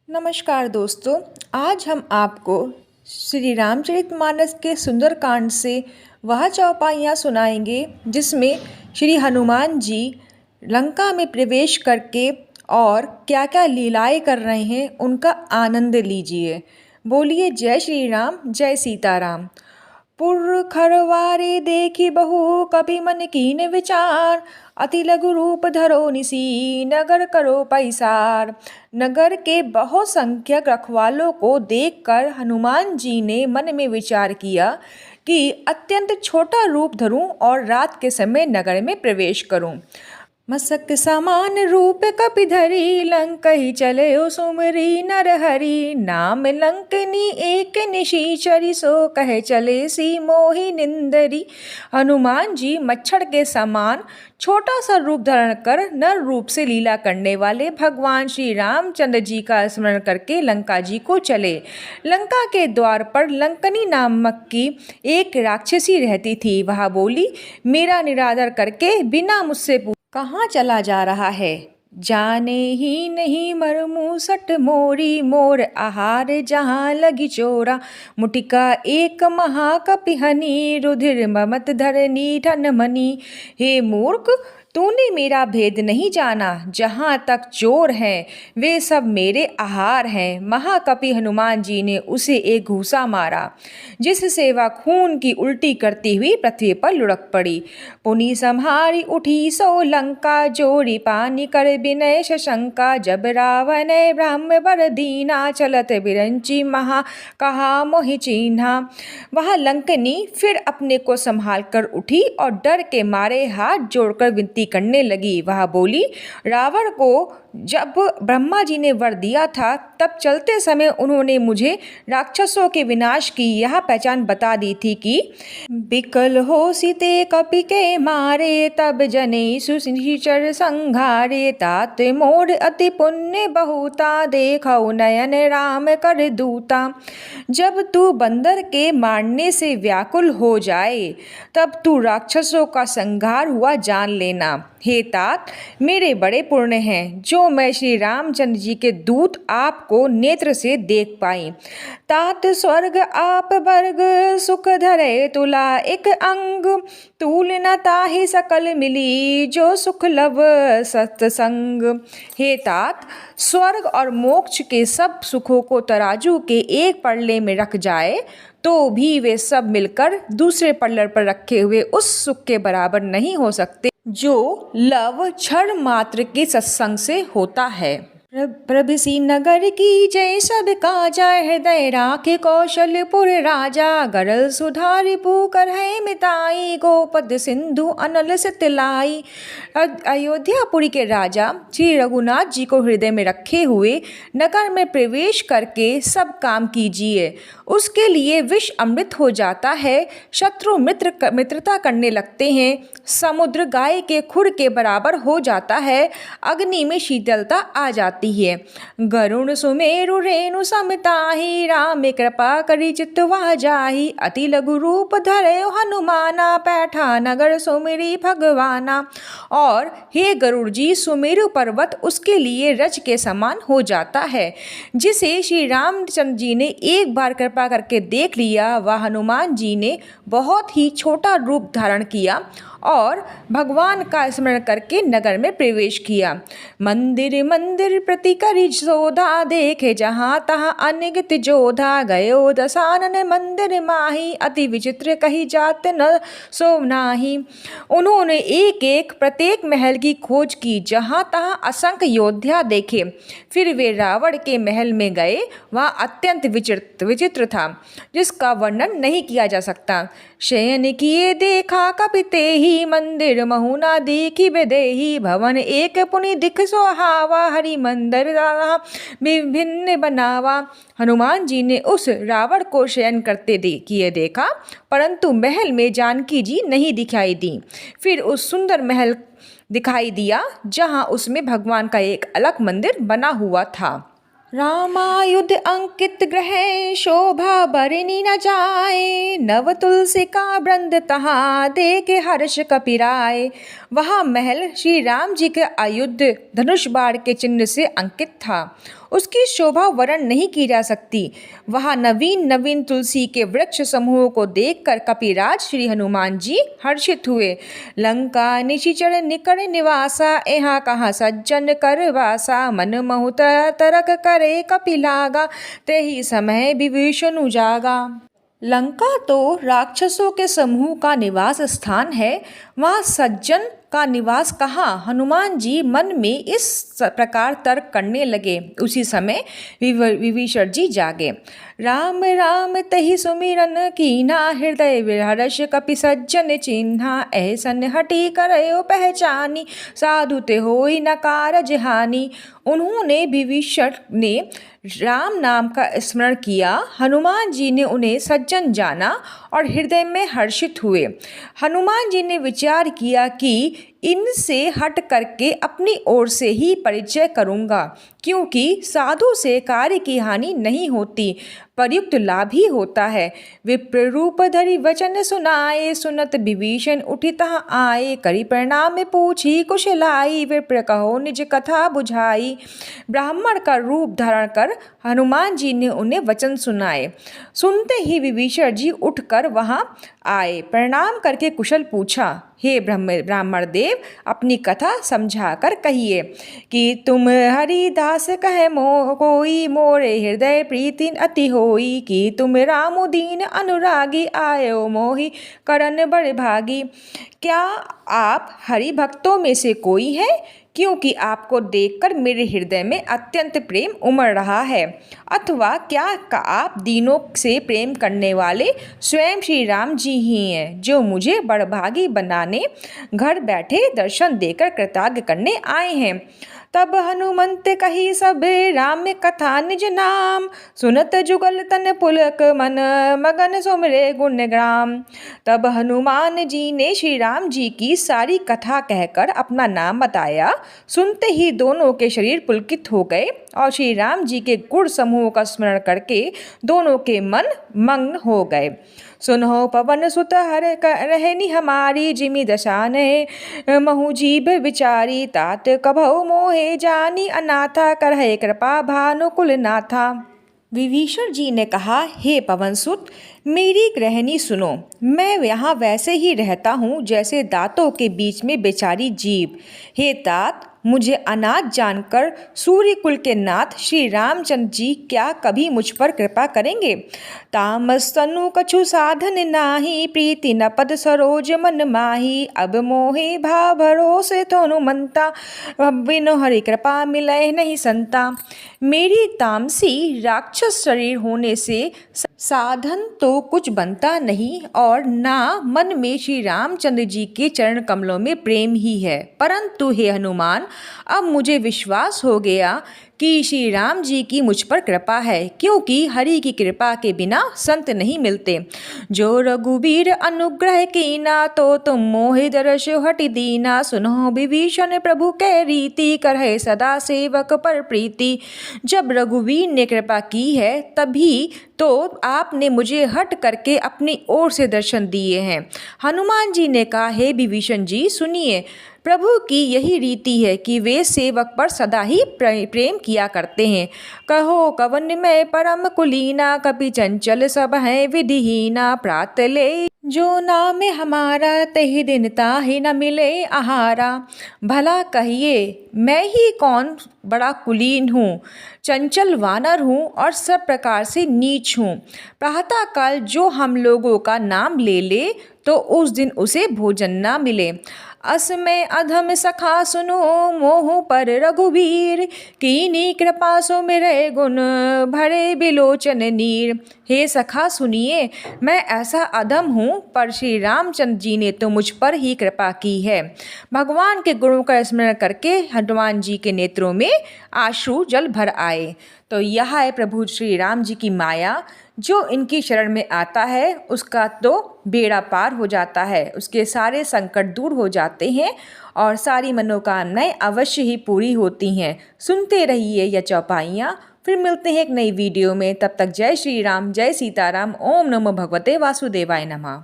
नमस्कार दोस्तों। आज हम आपको श्री रामचरितमानस के सुंदरकांड से वह चौपाइयाँ सुनाएंगे जिसमें श्री हनुमान जी लंका में प्रवेश करके और क्या क्या लीलाएं कर रहे हैं उनका आनंद लीजिए। बोलिए जय श्री राम, जय सीताराम। पुर खरवारे देखी बहु कपि मन कीन विचार, अति लघु रूप धरो निसी नगर करो पैसार। नगर के बहुत संख्यक रखवालों को देखकर हनुमान जी ने मन में विचार किया कि अत्यंत छोटा रूप धरूं और रात के समय नगर में प्रवेश करूं। मसक समान रूप कपिधरी लंकहि चले सुमरी नरहरि, नाम लंकनी एक निशीचरी सो कहे चले सी मोहि निंदरी। हनुमान जी मच्छर के समान छोटा सा रूप धारण कर नर रूप से लीला करने वाले भगवान श्री रामचंद्र जी का स्मरण करके लंका जी को चले। लंका के द्वार पर लंकनी नामक की एक राक्षसी रहती थी। वह बोली, मेरा निरादर करके बिना मुझसे कहाँ चला जा रहा है? जाने ही नहीं मरमू सट मोरी, मोर आहार जहाँ लगी चोरा। मुटिका एक महाकपिहनी, रुधिर ममत धरनी ठन मनी। हे मूर्ख, तूने मेरा भेद नहीं जाना। जहाँ तक चोर हैं वे सब मेरे आहार हैं। महाकपि हनुमान जी ने उसे एक घूसा मारा जिससे वह खून की उल्टी करती हुई पृथ्वी पर लुढ़क पड़ी। पुनि संहारी उठी सो लंका, जोरी पानी कर विनय शंका। जब रावण ब्रह्म बर दीना, चलत बिरंची महा कहा मोहि चीन्हा। वह लंकनी फिर अपने को संभाल कर उठी और डर के मारे हाथ जोड़कर विनती करने लगी। वह बोली, रावण को जब ब्रह्मा जी ने वर दिया था तब चलते समय उन्होंने मुझे राक्षसों के विनाश की यह पहचान बता दी थी कि बिकल हो सीते कपि के मारे, तब जने सुनिश्चर संघारे। तात मोर अति पुण्य बहुता, देखो नयन राम कर दूता। जब तू बंदर के मारने से व्याकुल हो जाए तब तू राक्षसों का संहार हुआ जान लेना। हे तात, मेरे बड़े पुण्य हैं जो मैं श्री रामचंद्र जी के दूत आपको नेत्र से देख पाई। तात स्वर्ग आप वर्ग, सुख धरे तुला एक अंग। तूल न ताहि सकल मिली, जो सुख लव सत्संग। हे तात, स्वर्ग और मोक्ष के सब सुखों को तराजू के एक पल्ले में रख जाए तो भी वे सब मिलकर दूसरे पल्लर पर रखे हुए उस सुख के बराबर नहीं हो सकते जो लव क्षण मात्र के सत्संग से होता है। प्रभसी नगर की जय सब काजा, हृदय राखे कौशलपुर राजा। गरल सुधारि पुकर है मिताई, गोपद सिंधु अनल सितलाई। अयोध्यापुरी के राजा श्री रघुनाथ जी को हृदय में रखे हुए नगर में प्रवेश करके सब काम कीजिए। उसके लिए विष अमृत हो जाता है, शत्रु मित्रता करने लगते हैं, समुद्र गाय के खुर के बराबर हो जाता है, अग्नि में शीतलता आ जाती है। गरुण सुमेरु रेणु समताहि, राम कृपा करी चितवा जाहि। अति लघु रूप धरे हनुमाना, पैठा नगर सुमिरी भगवाना। और हे गरुड़ जी, सुमेरु पर्वत उसके लिए रज के समान हो जाता है। जिसे श्री रामचंद्र जी ने एक बार कृपा करके देख लिया, वह हनुमान जी ने बहुत ही छोटा रूप धारण किया और भगवान का स्मरण करके नगर में प्रवेश किया। मंदिर मंदिर प्रति करी शोधा, देखे जहाँ तहाँ अनगित जोधा। गयो दसानन मंदिर माही, अति विचित्र कही जात न सो नाही। उन्होंने एक एक प्रत्येक महल की खोज की, जहाँ तहाँ असंख्य योद्धा देखे। फिर वे रावण के महल में गए। वह अत्यंत विचित्र था जिसका वर्णन नहीं किया जा सकता। शयन किए देखा कपिते ही, मंदिर महुना देखी बेदेही। भवन एक पुनि दिख सोहावा, हरि मंदिर विभिन्न बनावा। हनुमान जी ने उस रावण को शयन करते किए देखा, परंतु महल में जानकी जी नहीं दिखाई दी। फिर उस सुंदर महल दिखाई दिया जहां उसमें भगवान का एक अलग मंदिर बना हुआ था। रामायुध अंकित ग्रह, शोभा बरनी न जाए। नव तुलसी का वृंद तहाँ, देखे हर्ष कपिराय। वह महल श्री राम जी के आयुध धनुष बाण के चिन्ह से अंकित था। उसकी शोभा वर्णन नहीं की जा सकती। वहाँ नवीन नवीन तुलसी के वृक्ष समूह को देखकर कपिराज श्री हनुमान जी हर्षित हुए। लंका निशिचर निकट निवासा, यहाँ कहाँ सज्जन कर वासा, मन महु तरक करे कपिलागा, ते ही समय विभीषण उजागा। लंका तो राक्षसों के समूह का निवास स्थान है, वहाँ सज्जन का निवास कहाँ। हनुमान जी मन में इस प्रकार तर्क करने लगे। उसी समय विभीषण जी जागे। राम राम तहि सुमिरन कीना, हृदय विहर्ष कपि सज्जन चिन्हा, ऐसन हटी करयो पहचानी, साधु ते होई न कारज हानि। उन्होंने विभीषण ने राम नाम का स्मरण किया। हनुमान जी ने उन्हें सज्जन जाना और हृदय में हर्षित हुए। हनुमान जी ने विचार किया कि इनसे हट करके अपनी ओर से ही परिचय करूंगा, क्योंकि साधु से कार्य की हानि नहीं होती, प्रयुक्त लाभ ही होता है। विप्र रूप धरि वचन सुनाए, सुनत विभीषण उठि तहाँ आए, करि प्रणाम पूछी कुशलाई, विप्र कहो निज कथा बुझाई। ब्राह्मण का रूप धारण कर हनुमान जी ने उन्हें वचन सुनाए। सुनते ही विभीषण जी उठकर वहां आए, प्रणाम करके कुशल पूछा, हे ब्राह्मण देव, अपनी कथा समझाकर कहिए कि तुम हरिदास कहे कोई, मोरे हृदय प्रीति अति होई, कि तुम रामुदीन अनुरागी, आयो मोहि करन बड़ भागी। क्या आप हरि भक्तों में से कोई है? क्योंकि आपको देखकर मेरे हृदय में अत्यंत प्रेम उमड़ रहा है। अथवा क्या आप दीनों से प्रेम करने वाले स्वयं श्री राम जी ही हैं, जो मुझे बड़भागी बनाने घर बैठे दर्शन देकर कृतज्ञ करने आए हैं। तब हनुमंत कही सब राम कथा निज नाम, सुनत जुगल तन पुलक मन, मगन सुमिरे गुणग्राम। तब हनुमान जी ने श्री राम जी की सारी कथा कहकर अपना नाम बताया। सुनते ही दोनों के शरीर पुलकित हो गए और श्री राम जी के गुण समूह का स्मरण करके दोनों के मन मग्न हो गए। सुनो पवन सुत हर रहनी हमारी, जिमि दशाने महु जीभ विचारी, तात कभौ मोहे जानी, अनाथा करहे कृपा भानुकुल नाथा। विभीषण जी ने कहा, हे पवनसुत, मेरी गृहिणी सुनो। मैं यहाँ वैसे ही रहता हूँ जैसे दांतों के बीच में बेचारी जीभ। हे तात, मुझे अनाथ जानकर सूर्य कुल के नाथ श्री रामचंद्र जी क्या कभी मुझ पर कृपा करेंगे? तामस तनु कछु साधन नाही, प्रीति न पद सरोज मन माही, अब मोहे भाव भरोसे तो मनता, बिनु हरि कृपा मिले नहीं संता। मेरी तामसी राक्षस शरीर होने से साधन तो कुछ बनता नहीं और ना मन में श्री रामचंद्र जी के चरण कमलों में प्रेम ही है। परंतु हे हनुमान, अब मुझे विश्वास हो गया कि श्री राम जी की मुझ पर कृपा है, क्योंकि हरि की कृपा के बिना संत नहीं मिलते। जो रघुवीर अनुग्रह कीना, तो तुम मोहि दर्श हटि दीना, सुनो विभीषण प्रभु के रीति, करहे सदा सेवक पर प्रीति। जब रघुवीर ने कृपा की है तभी तो आपने मुझे हट करके अपनी ओर से दर्शन दिए हैं। हनुमान जी ने कहा, हे विभीषण जी सुनिए, प्रभु की यही रीति है कि वे सेवक पर सदा ही प्रेम किया करते हैं। कहो कवन में परम कुलीना, कपि चंचल सब है विधिहीना, प्रात ले जो नाम हमारा, तहि दिन ताहि न मिले आहारा। भला कहिए, मैं ही कौन बड़ा कुलीन हूँ, चंचल वानर हूँ और सब प्रकार से नीच हूँ। प्रातःकाल जो हम लोगों का नाम ले ले तो उस दिन उसे भोजन ना मिले। असमय अधम सखा सुनो, मोह पर रघुवीर, कीनी कृपा सो मेरे गुण, भरे बिलोचन नीर। हे सखा सुनिए, मैं ऐसा अधम हूँ, पर श्री रामचंद्र जी ने तो मुझ पर ही कृपा की है। भगवान के गुणों का स्मरण करके हनुमान जी के नेत्रों में आंसू जल भर आए। तो यह है प्रभु श्री राम जी की माया। जो इनकी शरण में आता है उसका तो बेड़ा पार हो जाता है, उसके सारे संकट दूर हो जाते हैं और सारी मनोकामनाएं अवश्य ही पूरी होती हैं। सुनते रहिए यह चौपाइयाँ। फिर मिलते हैं एक नई वीडियो में। तब तक जय श्री राम, जय सीताराम। ओम नमो भगवते वासुदेवाय नमः।